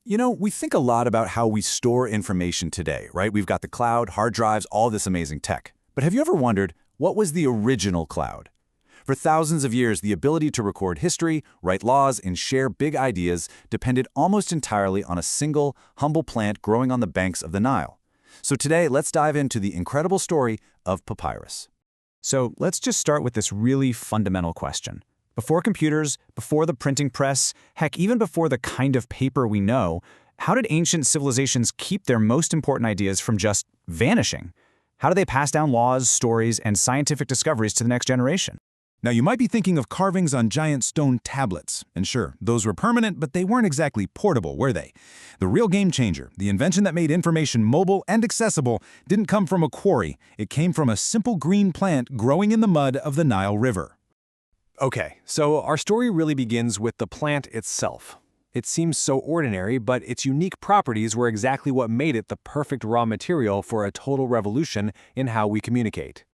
You know, we think a lot about how we store information today, right? We've got the cloud, hard drives, all this amazing tech. But have you ever wondered, what was the original cloud? For thousands of years, the ability to record history, write laws, and share big ideas depended almost entirely on a single, humble plant growing on the banks of the Nile. So today, let's dive into the incredible story of papyrus. So let's just start with this really fundamental question. Before computers, before the printing press, heck, even before the kind of paper we know, how did ancient civilizations keep their most important ideas from just vanishing? How do they pass down laws, stories, and scientific discoveries to the next generation? Now, you might be thinking of carvings on giant stone tablets. And sure, those were permanent, but they weren't exactly portable, were they? The real game changer, the invention that made information mobile and accessible, didn't come from a quarry. It came from a simple green plant growing in the mud of the Nile River. Okay, so our story really begins with the plant itself. It seems so ordinary, but its unique properties were exactly what made it the perfect raw material for a total revolution in how we communicate.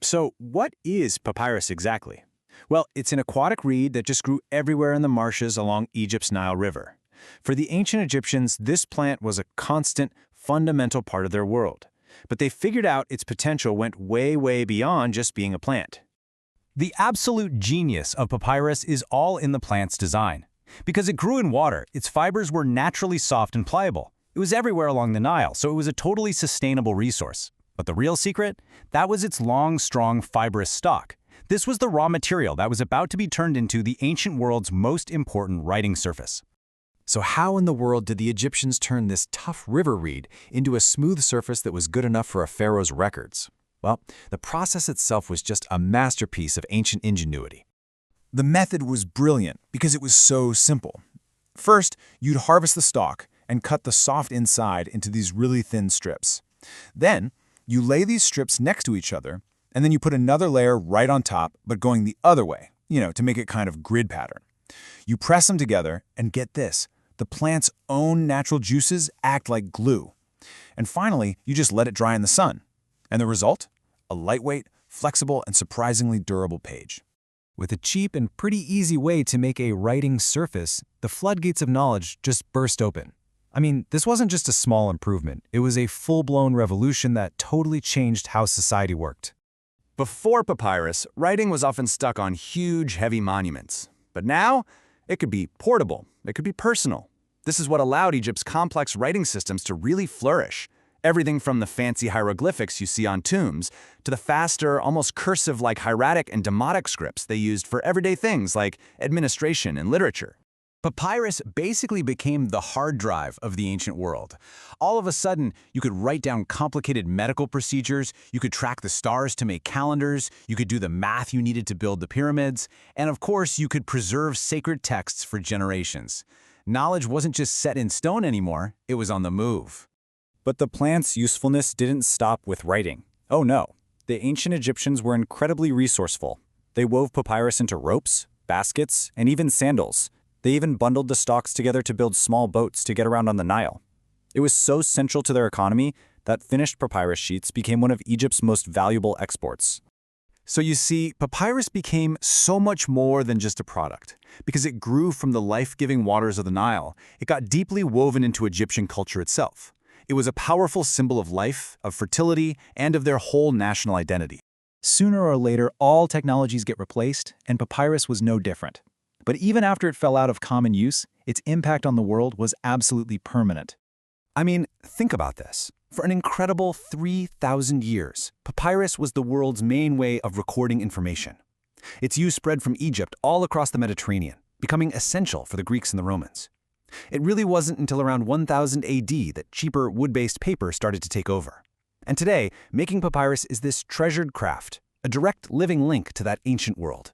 So what is papyrus exactly? Well, it's an aquatic reed that just grew everywhere in the marshes along Egypt's Nile River. For the ancient Egyptians, this plant was a constant, fundamental part of their world. But they figured out its potential went way, way beyond just being a plant. The absolute genius of papyrus is all in the plant's design. Because it grew in water, its fibers were naturally soft and pliable. It was everywhere along the Nile, so it was a totally sustainable resource. But the real secret? That was its long, strong, fibrous stalk. This was the raw material that was about to be turned into the ancient world's most important writing surface. So how in the world did the Egyptians turn this tough river reed into a smooth surface that was good enough for a pharaoh's records? Well, the process itself was just a masterpiece of ancient ingenuity. The method was brilliant because it was so simple. First, you'd harvest the stalk and cut the soft inside into these really thin strips. Then, you lay these strips next to each other, and then you put another layer right on top, but going the other way, to make it kind of grid pattern. You press them together, and get this, the plant's own natural juices act like glue. And finally, you just let it dry in the sun. And the result? A lightweight, flexible, and surprisingly durable page. With a cheap and pretty easy way to make a writing surface, the floodgates of knowledge just burst open. I mean, this wasn't just a small improvement. It was a full-blown revolution that totally changed how society worked. Before papyrus, writing was often stuck on huge, heavy monuments. But now, it could be portable. It could be personal. This is what allowed Egypt's complex writing systems to really flourish. Everything from the fancy hieroglyphics you see on tombs to the faster, almost cursive-like hieratic and demotic scripts they used for everyday things like administration and literature. Papyrus basically became the hard drive of the ancient world. All of a sudden, you could write down complicated medical procedures, you could track the stars to make calendars, you could do the math you needed to build the pyramids, and of course, you could preserve sacred texts for generations. Knowledge wasn't just set in stone anymore, it was on the move. But the plant's usefulness didn't stop with writing. Oh no, the ancient Egyptians were incredibly resourceful. They wove papyrus into ropes, baskets, and even sandals. They even bundled the stalks together to build small boats to get around on the Nile. It was so central to their economy that finished papyrus sheets became one of Egypt's most valuable exports. So you see, papyrus became so much more than just a product. Because it grew from the life-giving waters of the Nile, it got deeply woven into Egyptian culture itself. It was a powerful symbol of life, of fertility, and of their whole national identity. Sooner or later, all technologies get replaced, and papyrus was no different. But even after it fell out of common use, its impact on the world was absolutely permanent. I mean, think about this. For an incredible 3,000 years, papyrus was the world's main way of recording information. Its use spread from Egypt all across the Mediterranean, becoming essential for the Greeks and the Romans. It really wasn't until around 1000 AD that cheaper wood-based paper started to take over. And today, making papyrus is this treasured craft, a direct living link to that ancient world.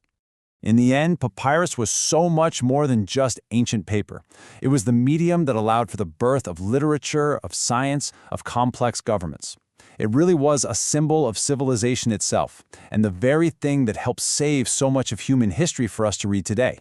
In the end, papyrus was so much more than just ancient paper. It was the medium that allowed for the birth of literature, of science, of complex governments. It really was a symbol of civilization itself, and the very thing that helped save so much of human history for us to read today.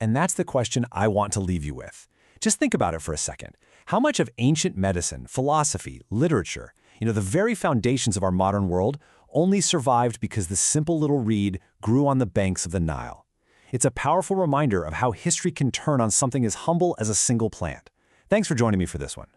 And that's the question I want to leave you with. Just think about it for a second. How much of ancient medicine, philosophy, literature, the very foundations of our modern world only survived because the simple little reed grew on the banks of the Nile. It's a powerful reminder of how history can turn on something as humble as a single plant. Thanks Thanks for joining me for this one.